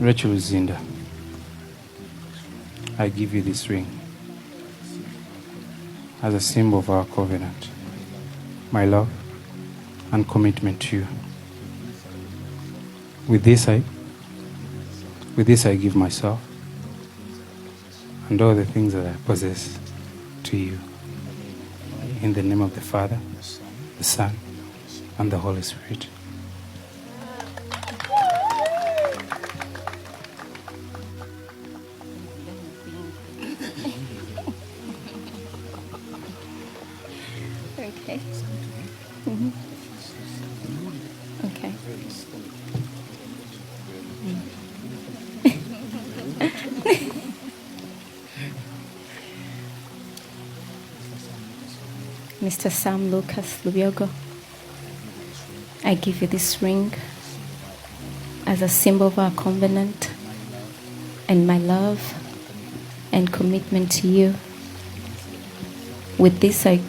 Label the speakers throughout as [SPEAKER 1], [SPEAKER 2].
[SPEAKER 1] Rachel Zinda, I give you this ring as a symbol of our covenant, my love and commitment to you. With this I give myself and all the things that I possess to you. In the name of the Father, the Son, and the Holy Spirit.
[SPEAKER 2] Okay. Mm-hmm. Okay. Mr. Sam Lucas Lubiogo, I give you this ring as a symbol of our covenant and my love and commitment to you. With this I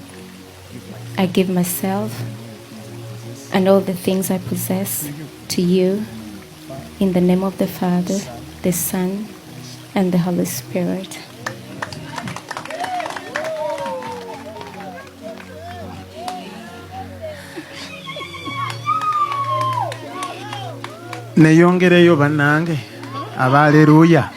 [SPEAKER 2] give myself and all the things I possess to you in the name of the Father, the Son, and the Holy Spirit.
[SPEAKER 3] Neyongereyo bannange, haleluya.